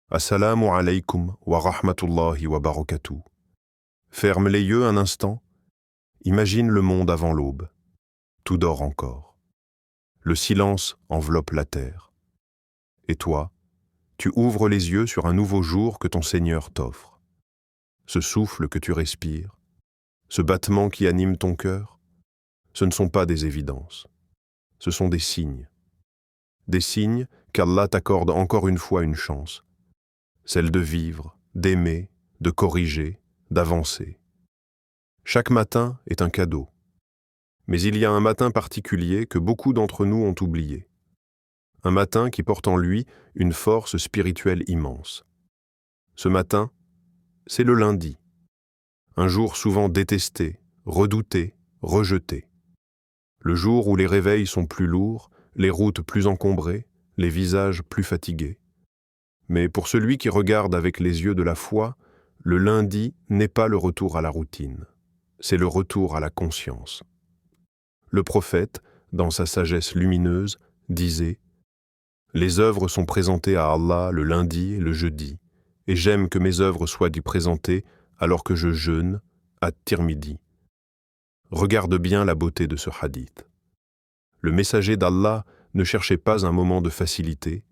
Assalamu alaykum wa rahmatullahi wa barakatuh. Ferme les yeux un instant. Imagine le monde avant l'aube. Tout dort encore. Le silence enveloppe la terre. Et toi, tu ouvres les yeux sur un nouveau jour que ton Seigneur t'offre. Ce souffle que tu respires, ce battement qui anime ton cœur, ce ne sont pas des évidences. Ce sont des signes. Des signes qu'Allah t'accorde encore une fois une chance. Celle de vivre, d'aimer, de corriger, d'avancer. Chaque matin est un cadeau. Mais il y a un matin particulier que beaucoup d'entre nous ont oublié. Un matin qui porte en lui une force spirituelle immense. Ce matin, c'est le lundi. Un jour souvent détesté, redouté, rejeté. Le jour où les réveils sont plus lourds, les routes plus encombrées, les visages plus fatigués. Mais pour celui qui regarde avec les yeux de la foi, le lundi n'est pas le retour à la routine, c'est le retour à la conscience. Le prophète, dans sa sagesse lumineuse, disait « Les œuvres sont présentées à Allah le lundi et le jeudi, et j'aime que mes œuvres soient d'y présentées alors que je jeûne, à Tirmidhi. » Regarde bien la beauté de ce hadith. Le messager d'Allah ne cherchait pas un moment de facilité,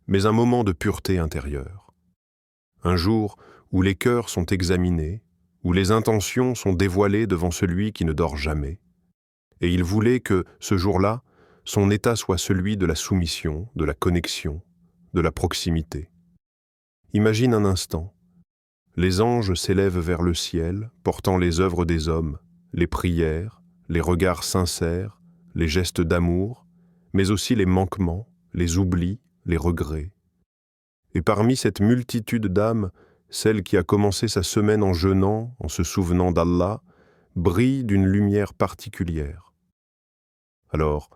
mais un moment de pureté intérieure. Un jour où les cœurs sont examinés, où les intentions sont dévoilées devant celui qui ne dort jamais. Et il voulait que, ce jour-là, son état soit celui de la soumission, de la connexion, de la proximité. Imagine un instant. Les anges s'élèvent vers le ciel, portant les œuvres des hommes, les prières, les regards sincères, les gestes d'amour, mais aussi les manquements, les oublis, les regrets. Et parmi cette multitude d'âmes, celle qui a commencé sa semaine en jeûnant, en se souvenant d'Allah, brille d'une lumière particulière. Alors,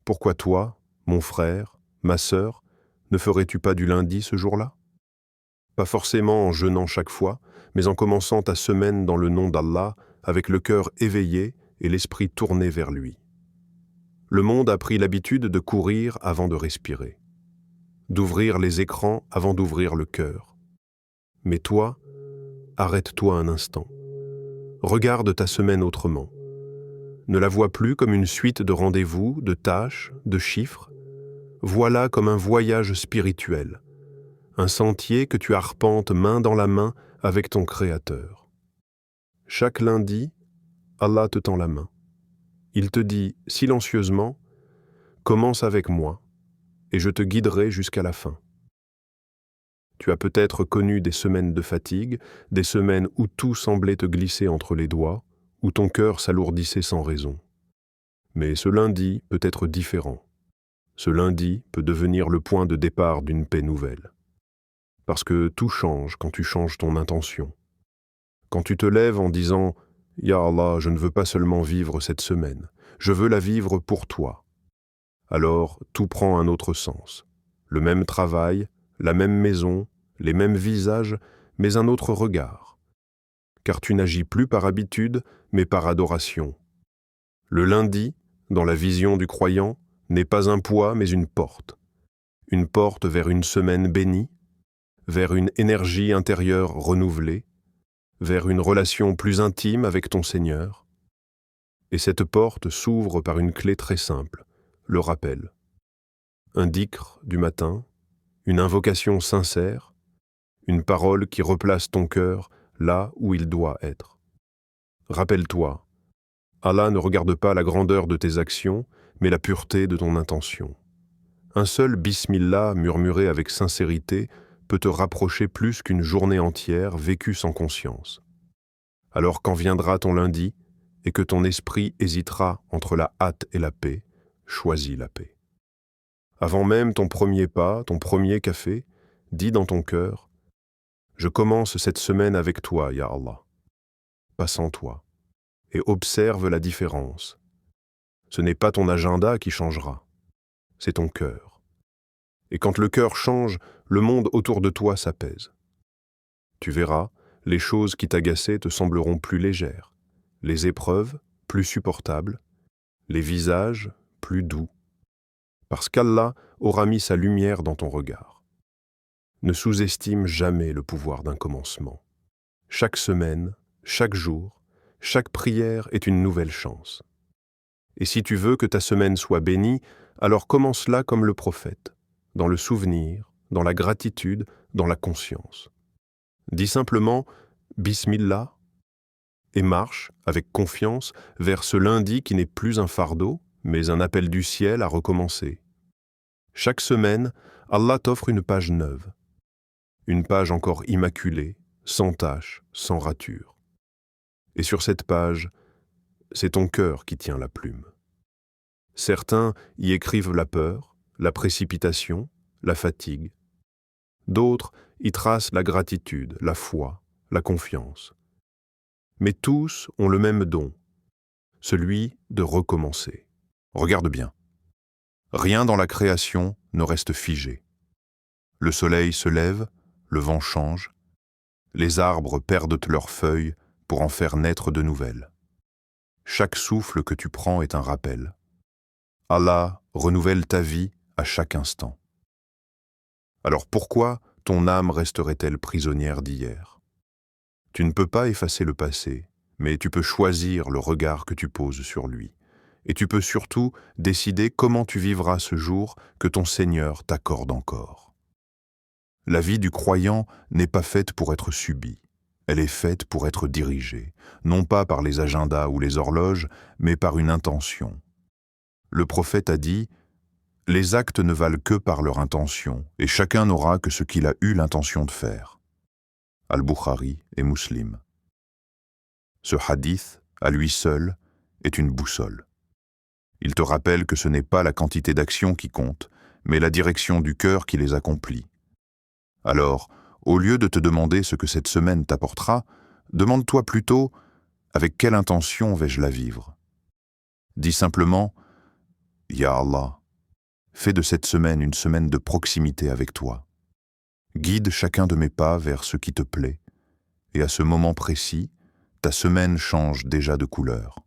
pourquoi toi, mon frère, ma sœur, ne ferais-tu pas du lundi ce jour-là? Pas forcément en jeûnant chaque fois, mais en commençant ta semaine dans le nom d'Allah, avec le cœur éveillé et l'esprit tourné vers lui. Le monde a pris l'habitude de courir avant de respirer, d'ouvrir les écrans avant d'ouvrir le cœur. Mais toi, arrête-toi un instant. Regarde ta semaine autrement. Ne la vois plus comme une suite de rendez-vous, de tâches, de chiffres. Vois-la comme un voyage spirituel, un sentier que tu arpentes main dans la main avec ton Créateur. Chaque lundi, Allah te tend la main. Il te dit silencieusement « Commence avec moi et je te guiderai jusqu'à la fin ». Tu as peut-être connu des semaines de fatigue, des semaines où tout semblait te glisser entre les doigts, où ton cœur s'alourdissait sans raison. Mais ce lundi peut être différent. Ce lundi peut devenir le point de départ d'une paix nouvelle. Parce que tout change quand tu changes ton intention. Quand tu te lèves en disant « Ya Allah, je ne veux pas seulement vivre cette semaine, je veux la vivre pour toi », alors tout prend un autre sens. Le même travail, la même maison, les mêmes visages, mais un autre regard. Car tu n'agis plus par habitude, mais par adoration. Le lundi, dans la vision du croyant, n'est pas un poids, mais une porte. Une porte vers une semaine bénie, vers une énergie intérieure renouvelée, vers une relation plus intime avec ton Seigneur. Et cette porte s'ouvre par une clé très simple, le rappel. Un dhikr du matin, une invocation sincère, une parole qui replace ton cœur là où il doit être. Rappelle-toi, Allah ne regarde pas la grandeur de tes actions, mais la pureté de ton intention. Un seul bismillah murmuré avec sincérité peut te rapprocher plus qu'une journée entière vécue sans conscience. Alors quand viendra ton lundi, et que ton esprit hésitera entre la hâte et la paix, choisis la paix. Avant même ton premier pas, ton premier café, dis dans ton cœur « Je commence cette semaine avec toi, Ya Allah », pas sans toi, et observe la différence. Ce n'est pas ton agenda qui changera, c'est ton cœur. Et quand le cœur change, le monde autour de toi s'apaise. Tu verras, les choses qui t'agaçaient te sembleront plus légères, les épreuves plus supportables, les visages plus doux, parce qu'Allah aura mis sa lumière dans ton regard. Ne sous-estime jamais le pouvoir d'un commencement. Chaque semaine, chaque jour, chaque prière est une nouvelle chance. Et si tu veux que ta semaine soit bénie, alors commence-la comme le prophète, dans le souvenir, dans la gratitude, dans la conscience. Dis simplement « Bismillah » et marche, avec confiance, vers ce lundi qui n'est plus un fardeau, mais un appel du ciel à recommencer. Chaque semaine, Allah t'offre une page neuve, une page encore immaculée, sans tache, sans rature. Et sur cette page, c'est ton cœur qui tient la plume. Certains y écrivent la peur, la précipitation, la fatigue. D'autres y tracent la gratitude, la foi, la confiance. Mais tous ont le même don, celui de recommencer. Regarde bien. Rien dans la création ne reste figé. Le soleil se lève, le vent change, les arbres perdent leurs feuilles pour en faire naître de nouvelles. Chaque souffle que tu prends est un rappel. Allah renouvelle ta vie à chaque instant. Alors pourquoi ton âme resterait-elle prisonnière d'hier? Tu ne peux pas effacer le passé, mais tu peux choisir le regard que tu poses sur lui. Et tu peux surtout décider comment tu vivras ce jour que ton Seigneur t'accorde encore. La vie du croyant n'est pas faite pour être subie. Elle est faite pour être dirigée, non pas par les agendas ou les horloges, mais par une intention. Le prophète a dit « Les actes ne valent que par leur intention, et chacun n'aura que ce qu'il a eu l'intention de faire. » Al-Bukhari et Muslim. Ce hadith, à lui seul, est une boussole. Il te rappelle que ce n'est pas la quantité d'actions qui compte, mais la direction du cœur qui les accomplit. Alors, au lieu de te demander ce que cette semaine t'apportera, demande-toi plutôt « Avec quelle intention vais-je la vivre ?» Dis simplement « Ya Allah, fais de cette semaine une semaine de proximité avec toi. Guide chacun de mes pas vers ce qui te plaît, et à ce moment précis, ta semaine change déjà de couleur.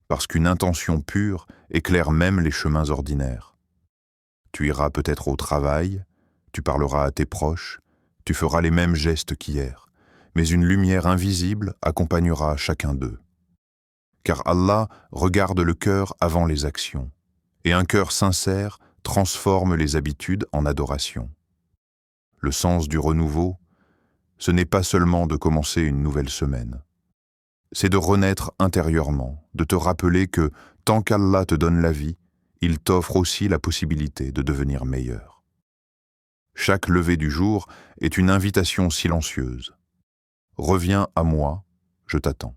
Parce qu'une intention pure éclaire même les chemins ordinaires. Tu iras peut-être au travail, tu parleras à tes proches, tu feras les mêmes gestes qu'hier, mais une lumière invisible accompagnera chacun d'eux. Car Allah regarde le cœur avant les actions, et un cœur sincère transforme les habitudes en adoration. Le sens du renouveau, ce n'est pas seulement de commencer une nouvelle semaine. C'est de renaître intérieurement, de te rappeler que, tant qu'Allah te donne la vie, il t'offre aussi la possibilité de devenir meilleur. Chaque lever du jour est une invitation silencieuse. Reviens à moi, je t'attends.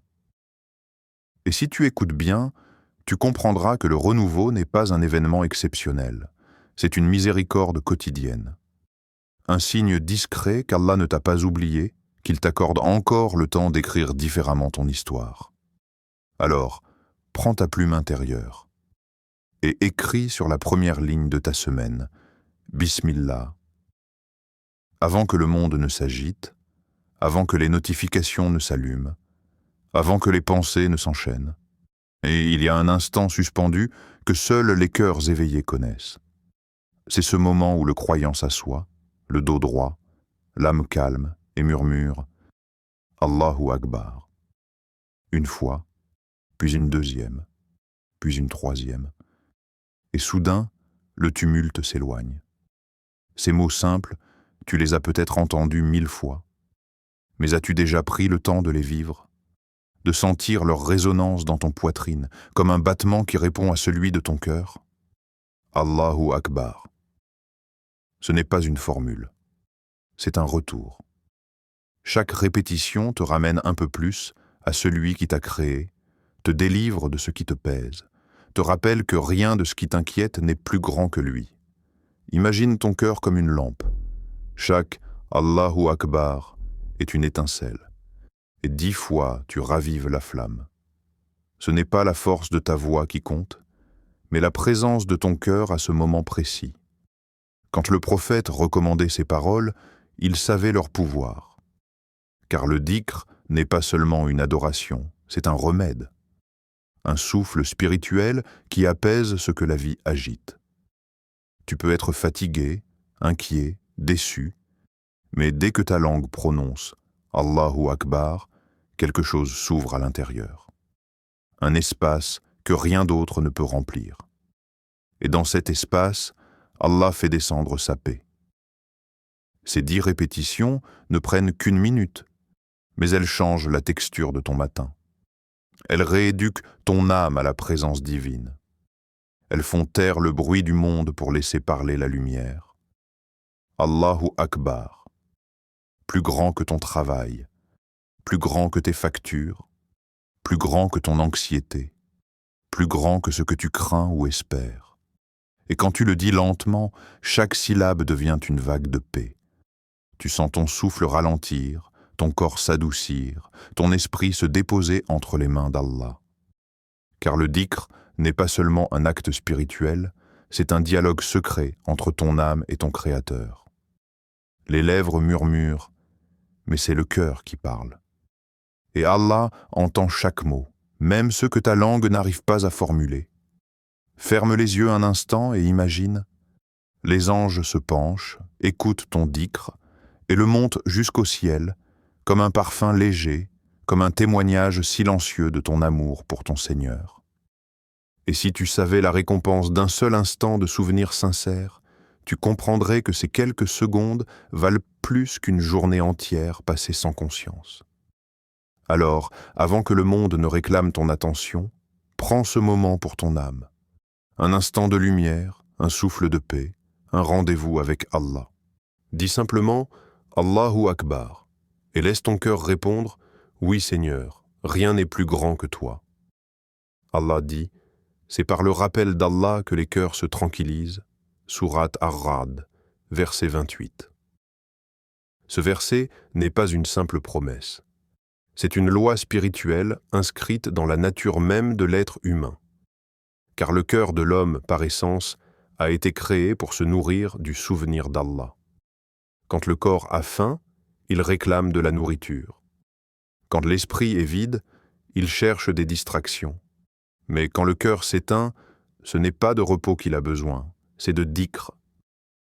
Et si tu écoutes bien, tu comprendras que le renouveau n'est pas un événement exceptionnel, c'est une miséricorde quotidienne. Un signe discret qu'Allah ne t'a pas oublié, qu'il t'accorde encore le temps d'écrire différemment ton histoire. Alors, prends ta plume intérieure et écris sur la première ligne de ta semaine, Bismillah. Avant que le monde ne s'agite, avant que les notifications ne s'allument, avant que les pensées ne s'enchaînent. Et il y a un instant suspendu que seuls les cœurs éveillés connaissent. C'est ce moment où le croyant s'assoit, le dos droit, l'âme calme et murmure « Allahu Akbar ». Une fois, puis une deuxième, puis une troisième. Et soudain, le tumulte s'éloigne. Ces mots simples, tu les as peut-être entendus 1000 fois. Mais as-tu déjà pris le temps de les vivre, de sentir leur résonance dans ton poitrine, comme un battement qui répond à celui de ton cœur? Allahu Akbar. Ce n'est pas une formule, c'est un retour. Chaque répétition te ramène un peu plus à celui qui t'a créé, te délivre de ce qui te pèse, te rappelle que rien de ce qui t'inquiète n'est plus grand que lui. Imagine ton cœur comme une lampe. Chaque Allahu Akbar est une étincelle. Et 10 fois, tu ravives la flamme. Ce n'est pas la force de ta voix qui compte, mais la présence de ton cœur à ce moment précis. Quand le prophète recommandait ces paroles, il savait leur pouvoir. Car le dhikr n'est pas seulement une adoration, c'est un remède. Un souffle spirituel qui apaise ce que la vie agite. Tu peux être fatigué, inquiet, déçu, Mais dès que ta langue prononce Allahu Akbar, quelque chose s'ouvre à l'intérieur. Un espace que rien d'autre ne peut remplir. Et dans cet espace, Allah fait descendre sa paix. Ces 10 répétitions ne prennent qu'une minute, mais elles changent la texture de ton matin. Elles rééduquent ton âme à la présence divine. Elles font taire le bruit du monde pour laisser parler la lumière. Allahu Akbar, plus grand que ton travail, plus grand que tes factures, plus grand que ton anxiété, plus grand que ce que tu crains ou espères. Et quand tu le dis lentement, chaque syllabe devient une vague de paix. Tu sens ton souffle ralentir, ton corps s'adoucir, ton esprit se déposer entre les mains d'Allah. Car le dhikr n'est pas seulement un acte spirituel, c'est un dialogue secret entre ton âme et ton Créateur. Les lèvres murmurent, mais c'est le cœur qui parle. Et Allah entend chaque mot, même ceux que ta langue n'arrive pas à formuler. Ferme les yeux un instant et imagine. Les anges se penchent, écoutent ton dhikr et le montent jusqu'au ciel, comme un parfum léger, comme un témoignage silencieux de ton amour pour ton Seigneur. Et si tu savais la récompense d'un seul instant de souvenir sincère, tu comprendrais que ces quelques secondes valent plus qu'une journée entière passée sans conscience. Alors, avant que le monde ne réclame ton attention, prends ce moment pour ton âme. Un instant de lumière, un souffle de paix, un rendez-vous avec Allah. Dis simplement « Allahu Akbar » et laisse ton cœur répondre « Oui Seigneur, rien n'est plus grand que toi ». Allah dit « C'est par le rappel d'Allah que les cœurs se tranquillisent » Sourate Ar-Ra'd, verset 28. Ce verset n'est pas une simple promesse. C'est une loi spirituelle inscrite dans la nature même de l'être humain. Car le cœur de l'homme, par essence, a été créé pour se nourrir du souvenir d'Allah. Quand le corps a faim, il réclame de la nourriture. Quand l'esprit est vide, il cherche des distractions. Mais quand le cœur s'éteint, ce n'est pas de repos qu'il a besoin, c'est de dhikr.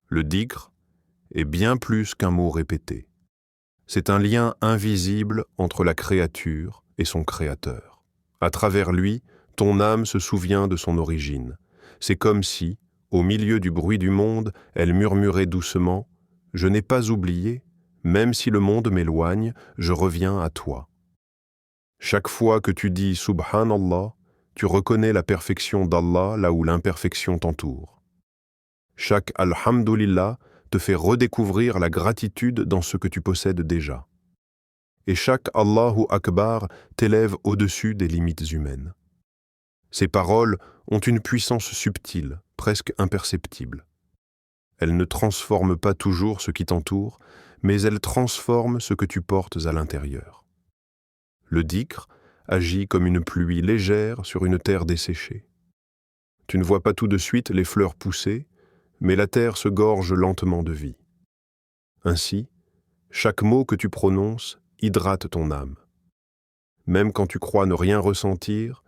Le dhikr est bien plus qu'un mot répété. C'est un lien invisible entre la créature et son Créateur. À travers lui, ton âme se souvient de son origine. C'est comme si, au milieu du bruit du monde, elle murmurait doucement « Je n'ai pas oublié, même si le monde m'éloigne, je reviens à toi. » Chaque fois que tu dis « Subhanallah », tu reconnais la perfection d'Allah là où l'imperfection t'entoure. Chaque « Alhamdulillah » te fait redécouvrir la gratitude dans ce que tu possèdes déjà. Et chaque Allahu Akbar t'élève au-dessus des limites humaines. Ces paroles ont une puissance subtile, presque imperceptible. Elles ne transforment pas toujours ce qui t'entoure, mais elles transforment ce que tu portes à l'intérieur. Le dhikr agit comme une pluie légère sur une terre desséchée. Tu ne vois pas tout de suite les fleurs pousser, mais la terre se gorge lentement de vie. Ainsi, chaque mot que tu prononces hydrate ton âme. Même quand tu crois ne rien ressentir,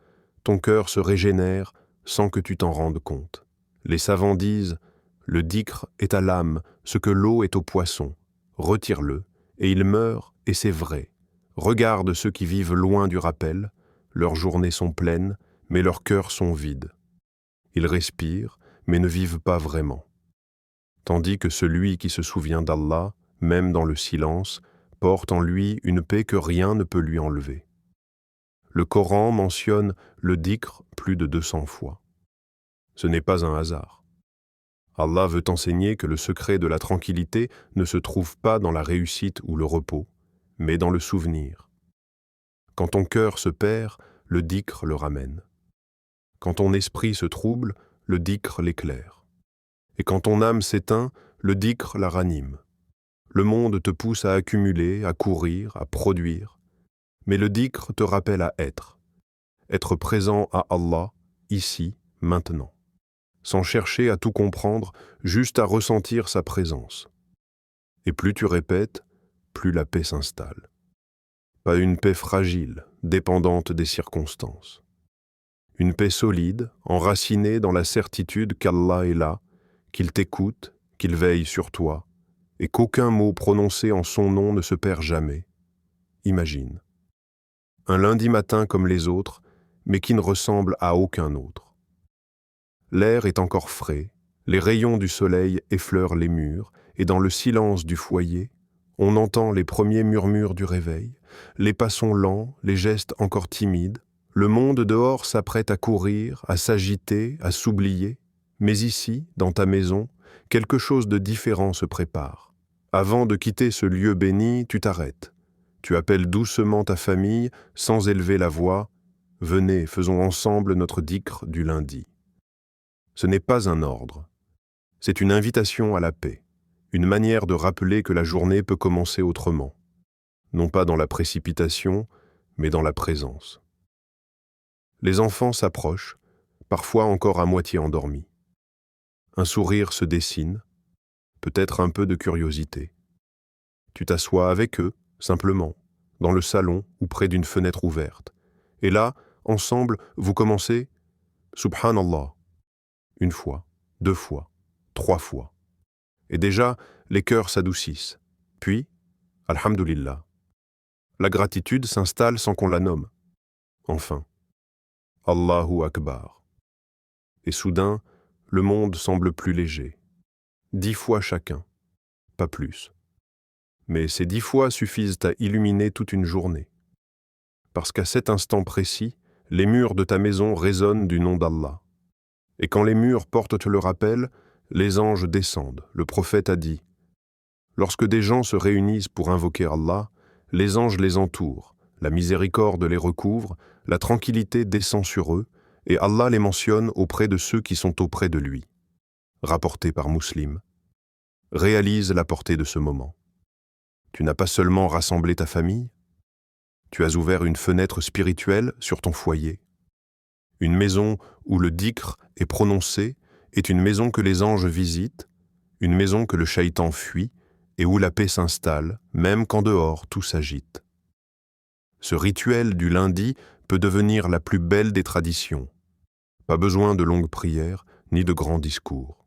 ton cœur se régénère sans que tu t'en rendes compte. Les savants disent « Le dhikr est à l'âme ce que l'eau est au poisson. Retire-le, et il meurt, et c'est vrai. Regarde ceux qui vivent loin du rappel, leurs journées sont pleines, mais leurs cœurs sont vides. Ils respirent, mais ne vivent pas vraiment. Tandis que celui qui se souvient d'Allah, même dans le silence, porte en lui une paix que rien ne peut lui enlever. Le Coran mentionne le dhikr plus de 200 fois. Ce n'est pas un hasard. Allah veut enseigner que le secret de la tranquillité ne se trouve pas dans la réussite ou le repos, mais dans le souvenir. Quand ton cœur se perd, le dhikr le ramène. Quand ton esprit se trouble, le dhikr l'éclaire. Et quand ton âme s'éteint, le dhikr la ranime. Le monde te pousse à accumuler, à courir, à produire. Mais le dhikr te rappelle à être présent à Allah, ici, maintenant. Sans chercher à tout comprendre, juste à ressentir sa présence. Et plus tu répètes, plus la paix s'installe. Pas une paix fragile, dépendante des circonstances. Une paix solide, enracinée dans la certitude qu'Allah est là, qu'il t'écoute, qu'il veille sur toi, et qu'aucun mot prononcé en son nom ne se perd jamais. Imagine. Un lundi matin comme les autres, mais qui ne ressemble à aucun autre. L'air est encore frais, les rayons du soleil effleurent les murs, et dans le silence du foyer, on entend les premiers murmures du réveil, les pas sont lents, les gestes encore timides, le monde dehors s'apprête à courir, à s'agiter, à s'oublier, mais ici, dans ta maison, quelque chose de différent se prépare. Avant de quitter ce lieu béni, tu t'arrêtes. Tu appelles doucement ta famille, sans élever la voix. Venez, faisons ensemble notre dhikr du lundi. Ce n'est pas un ordre. C'est une invitation à la paix, une manière de rappeler que la journée peut commencer autrement. Non pas dans la précipitation, mais dans la présence. Les enfants s'approchent, parfois encore à moitié endormis. Un sourire se dessine, peut-être un peu de curiosité. Tu t'assois avec eux, simplement, dans le salon ou près d'une fenêtre ouverte. Et là, ensemble, vous commencez « Subhanallah » une fois, 2 fois, 3 fois. Et déjà, les cœurs s'adoucissent. Puis, Alhamdulillah. La gratitude s'installe sans qu'on la nomme. Enfin, Allahu Akbar. Et soudain, le monde semble plus léger. 10 fois chacun, pas plus. Mais ces 10 fois suffisent à illuminer toute une journée. Parce qu'à cet instant précis, les murs de ta maison résonnent du nom d'Allah. Et quand les murs portent le rappel, les anges descendent. Le prophète a dit « Lorsque des gens se réunissent pour invoquer Allah, les anges les entourent, la miséricorde les recouvre, la tranquillité descend sur eux, et Allah les mentionne auprès de ceux qui sont auprès de lui. » Rapporté par Muslim. Réalise la portée de ce moment. Tu n'as pas seulement rassemblé ta famille, tu as ouvert une fenêtre spirituelle sur ton foyer. Une maison où le dhikr est prononcé est une maison que les anges visitent, une maison que le shaitan fuit et où la paix s'installe, même quand dehors tout s'agite. Ce rituel du lundi peut devenir la plus belle des traditions. Pas besoin de longues prières ni de grands discours.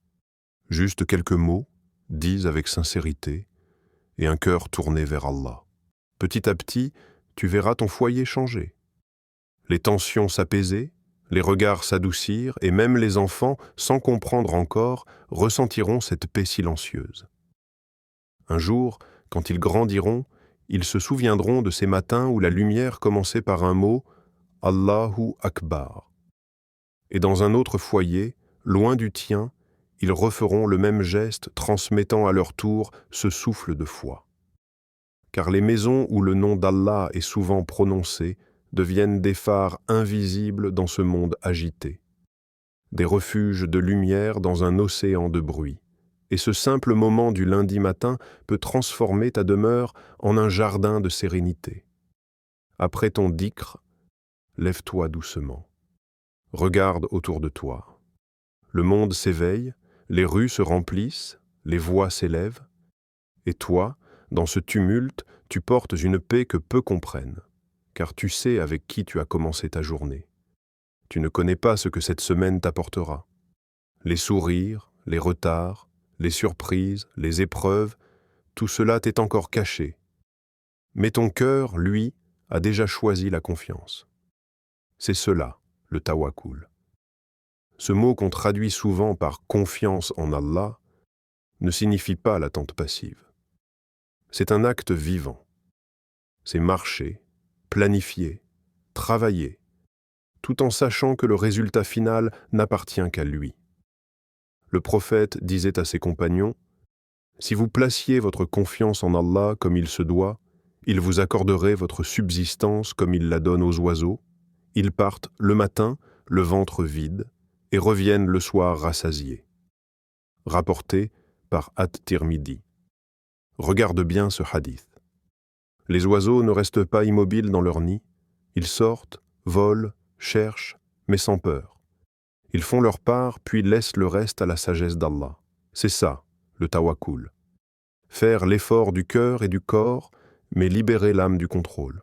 Juste quelques mots, dits avec sincérité, et un cœur tourné vers Allah. Petit à petit, tu verras ton foyer changer. Les tensions s'apaiser, les regards s'adoucir, et même les enfants, sans comprendre encore, ressentiront cette paix silencieuse. Un jour, quand ils grandiront, ils se souviendront de ces matins où la lumière commençait par un mot « Allahu Akbar ». Et dans un autre foyer, loin du tien, ils referont le même geste, transmettant à leur tour ce souffle de foi. Car les maisons où le nom d'Allah est souvent prononcé deviennent des phares invisibles dans ce monde agité, des refuges de lumière dans un océan de bruit. Et ce simple moment du lundi matin peut transformer ta demeure en un jardin de sérénité. Après ton dhikr, lève-toi doucement. Regarde autour de toi. Le monde s'éveille, les rues se remplissent, les voix s'élèvent, et toi, dans ce tumulte, tu portes une paix que peu comprennent, car tu sais avec qui tu as commencé ta journée. Tu ne connais pas ce que cette semaine t'apportera. Les sourires, les retards, les surprises, les épreuves, tout cela t'est encore caché. Mais ton cœur, lui, a déjà choisi la confiance. C'est cela, le tawakkul. Ce mot qu'on traduit souvent par confiance en Allah ne signifie pas l'attente passive. C'est un acte vivant. C'est marcher, planifier, travailler, tout en sachant que le résultat final n'appartient qu'à lui. Le prophète disait à ses compagnons, « Si vous placiez votre confiance en Allah comme il se doit, il vous accorderait votre subsistance comme il la donne aux oiseaux. Ils partent le matin, le ventre vide, et reviennent le soir rassasiés. » Rapporté par At-Tirmidhi. Regarde bien ce hadith. Les oiseaux ne restent pas immobiles dans leur nid. Ils sortent, volent, cherchent, mais sans peur. Ils font leur part, puis laissent le reste à la sagesse d'Allah. C'est ça, le tawakkul. Faire l'effort du cœur et du corps, mais libérer l'âme du contrôle.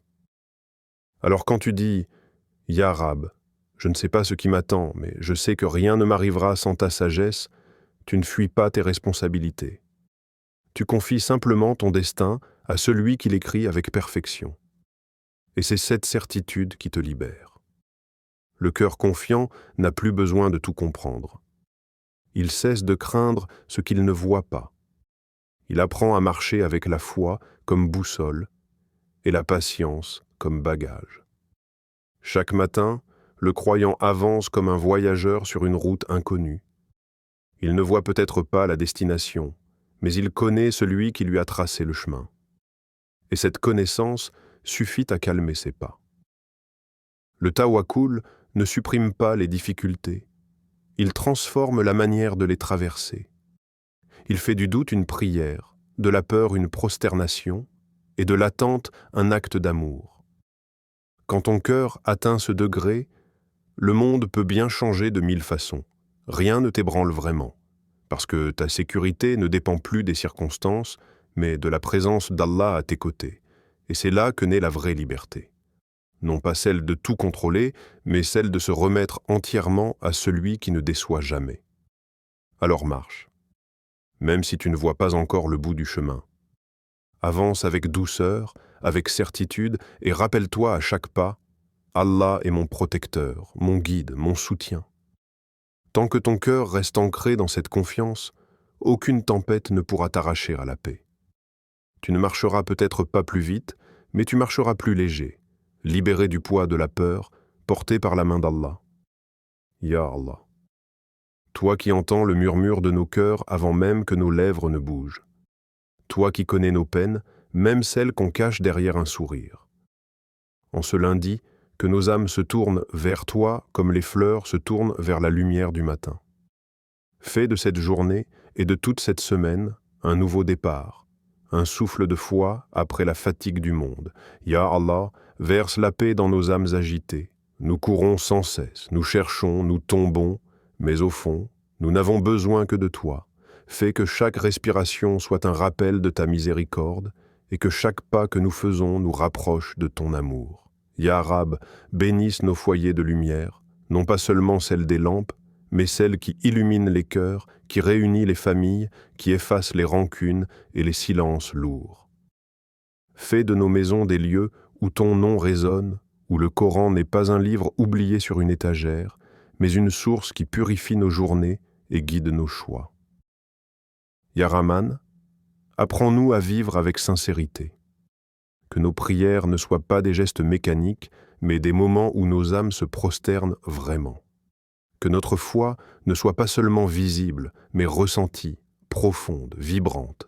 Alors quand tu dis « Ya Rab, je ne sais pas ce qui m'attend, mais je sais que rien ne m'arrivera sans ta sagesse », tu ne fuis pas tes responsabilités. tu confies simplement ton destin à celui qui l'écrit avec perfection. Et c'est cette certitude qui te libère. Le cœur confiant n'a plus besoin de tout comprendre. Il cesse de craindre ce qu'il ne voit pas. Il apprend à marcher avec la foi comme boussole et la patience comme bagage. Chaque matin, le croyant avance comme un voyageur sur une route inconnue. Il ne voit peut-être pas la destination, mais il connaît celui qui lui a tracé le chemin. Et cette connaissance suffit à calmer ses pas. Le tawakkul ne supprime pas les difficultés, il transforme la manière de les traverser. Il fait du doute une prière, de la peur une prosternation, et de l'attente un acte d'amour. Quand ton cœur atteint ce degré, le monde peut bien changer de 1000 façons. Rien ne t'ébranle vraiment, parce que ta sécurité ne dépend plus des circonstances, mais de la présence d'Allah à tes côtés. Et c'est là que naît la vraie liberté. Non pas celle de tout contrôler, mais celle de se remettre entièrement à celui qui ne déçoit jamais. Alors marche, même si tu ne vois pas encore le bout du chemin. Avance avec douceur, avec certitude, et rappelle-toi à chaque pas, Allah est mon protecteur, mon guide, mon soutien. Tant que ton cœur reste ancré dans cette confiance, aucune tempête ne pourra t'arracher à la paix. Tu ne marcheras peut-être pas plus vite, mais tu marcheras plus léger, libéré du poids de la peur, porté par la main d'Allah. Ya Allah. Toi qui entends le murmure de nos cœurs avant même que nos lèvres ne bougent. Toi qui connais nos peines, même celles qu'on cache derrière un sourire. En ce lundi, que nos âmes se tournent vers toi comme les fleurs se tournent vers la lumière du matin. Fais de cette journée et de toute cette semaine un nouveau départ, un souffle de foi après la fatigue du monde. Ya Allah, verse la paix dans nos âmes agitées. Nous courons sans cesse, nous cherchons, nous tombons, mais au fond, nous n'avons besoin que de toi. Fais que chaque respiration soit un rappel de ta miséricorde et que chaque pas que nous faisons nous rapproche de ton amour. Ya Rab, bénisse nos foyers de lumière, non pas seulement celles des lampes, mais celles qui illuminent les cœurs, qui réunissent les familles, qui effacent les rancunes et les silences lourds. Fais de nos maisons des lieux où ton nom résonne, où le Coran n'est pas un livre oublié sur une étagère, mais une source qui purifie nos journées et guide nos choix. Ya Rahman, apprends-nous à vivre avec sincérité. Que nos prières ne soient pas des gestes mécaniques, mais des moments où nos âmes se prosternent vraiment. Que notre foi ne soit pas seulement visible, mais ressentie, profonde, vibrante.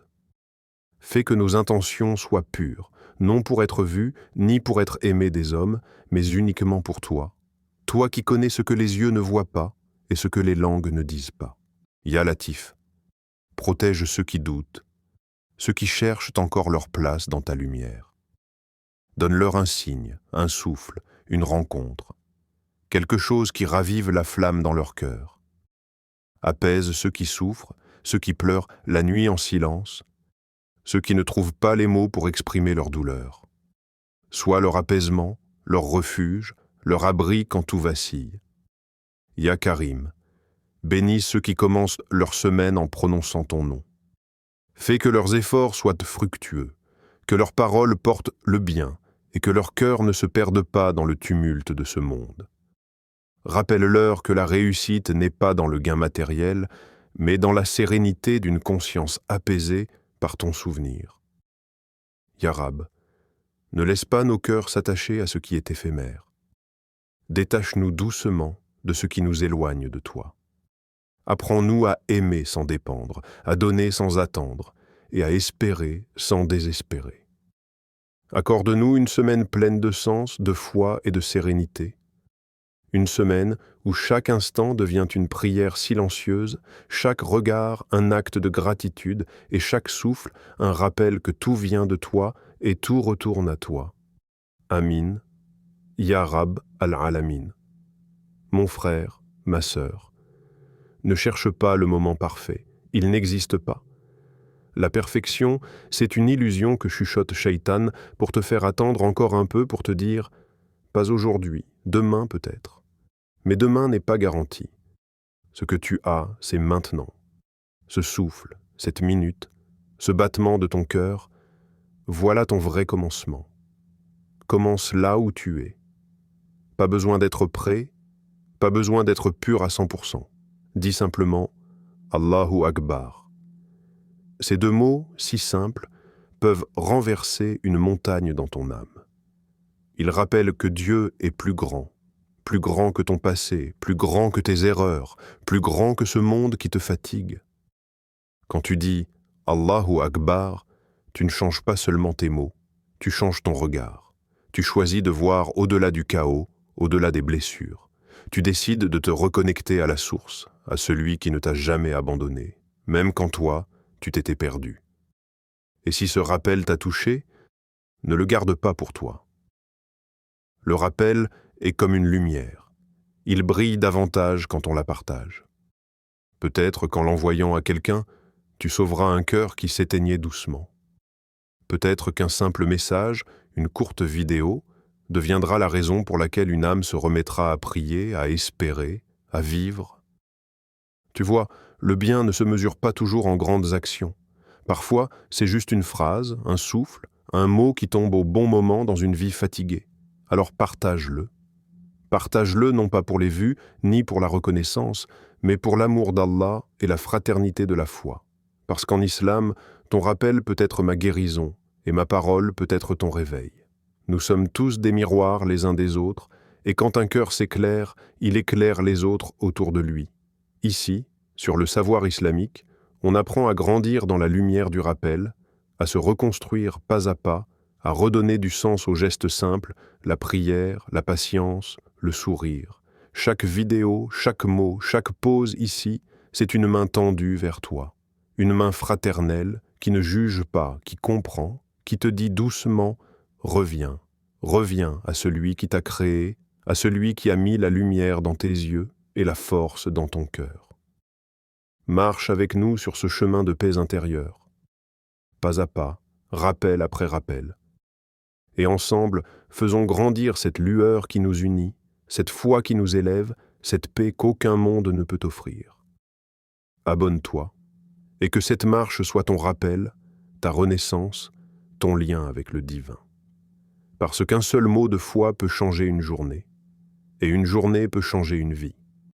Fais que nos intentions soient pures, non pour être vues, ni pour être aimées des hommes, mais uniquement pour toi. Toi qui connais ce que les yeux ne voient pas et ce que les langues ne disent pas. Ya Latif, protège ceux qui doutent, ceux qui cherchent encore leur place dans ta lumière. Donne-leur un signe, un souffle, une rencontre, quelque chose qui ravive la flamme dans leur cœur. Apaise ceux qui souffrent, ceux qui pleurent la nuit en silence, ceux qui ne trouvent pas les mots pour exprimer leur douleur. Sois leur apaisement, leur refuge, leur abri quand tout vacille. Ya Karim, bénis ceux qui commencent leur semaine en prononçant ton nom. Fais que leurs efforts soient fructueux, que leurs paroles portent le bien et que leur cœur ne se perde pas dans le tumulte de ce monde. Rappelle-leur que la réussite n'est pas dans le gain matériel, mais dans la sérénité d'une conscience apaisée par ton souvenir. Ya Rab, ne laisse pas nos cœurs s'attacher à ce qui est éphémère. Détache-nous doucement de ce qui nous éloigne de toi. Apprends-nous à aimer sans dépendre, à donner sans attendre, et à espérer sans désespérer. Accorde-nous une semaine pleine de sens, de foi et de sérénité. Une semaine où chaque instant devient une prière silencieuse, chaque regard un acte de gratitude et chaque souffle un rappel que tout vient de toi et tout retourne à toi. Amin. Ya Rab al-Alamin. Mon frère, ma sœur, ne cherche pas le moment parfait, il n'existe pas. La perfection, c'est une illusion que chuchote Shaitan pour te faire attendre encore un peu pour te dire « pas aujourd'hui, demain peut-être ». Mais demain n'est pas garanti. Ce que tu as, c'est maintenant. Ce souffle, cette minute, ce battement de ton cœur, voilà ton vrai commencement. Commence là où tu es. Pas besoin d'être prêt, pas besoin d'être pur à 100%. Dis simplement Allahu Akbar. Ces deux mots, si simples, peuvent renverser une montagne dans ton âme. Ils rappellent que Dieu est plus grand que ton passé, plus grand que tes erreurs, plus grand que ce monde qui te fatigue. Quand tu dis Allahu Akbar, tu ne changes pas seulement tes mots, tu changes ton regard. Tu choisis de voir au-delà du chaos, au-delà des blessures. Tu décides de te reconnecter à la source, à celui qui ne t'a jamais abandonné, même quand toi, tu t'étais perdu. Et si ce rappel t'a touché, ne le garde pas pour toi. Le rappel est comme une lumière. Il brille davantage quand on la partage. Peut-être qu'en l'envoyant à quelqu'un, tu sauveras un cœur qui s'éteignait doucement. Peut-être qu'un simple message, une courte vidéo, deviendra la raison pour laquelle une âme se remettra à prier, à espérer, à vivre. Tu vois, le bien ne se mesure pas toujours en grandes actions. Parfois, c'est juste une phrase, un souffle, un mot qui tombe au bon moment dans une vie fatiguée. Alors partage-le. Partage-le non pas pour les vues, ni pour la reconnaissance, mais pour l'amour d'Allah et la fraternité de la foi. Parce qu'en islam, ton rappel peut être ma guérison, et ma parole peut être ton réveil. Nous sommes tous des miroirs les uns des autres, et quand un cœur s'éclaire, il éclaire les autres autour de lui. Ici, sur le savoir islamique, on apprend à grandir dans la lumière du rappel, à se reconstruire pas à pas, à redonner du sens aux gestes simples, la prière, la patience, le sourire. Chaque vidéo, chaque mot, chaque pause ici, c'est une main tendue vers toi. Une main fraternelle qui ne juge pas, qui comprend, qui te dit doucement « Reviens, reviens à celui qui t'a créé, à celui qui a mis la lumière dans tes yeux et la force dans ton cœur. » Marche avec nous sur ce chemin de paix intérieure. Pas à pas, rappel après rappel. Et ensemble, faisons grandir cette lueur qui nous unit, cette foi qui nous élève, cette paix qu'aucun monde ne peut offrir. Abonne-toi, et que cette marche soit ton rappel, ta renaissance, ton lien avec le divin. Parce qu'un seul mot de foi peut changer une journée, et une journée peut changer une vie.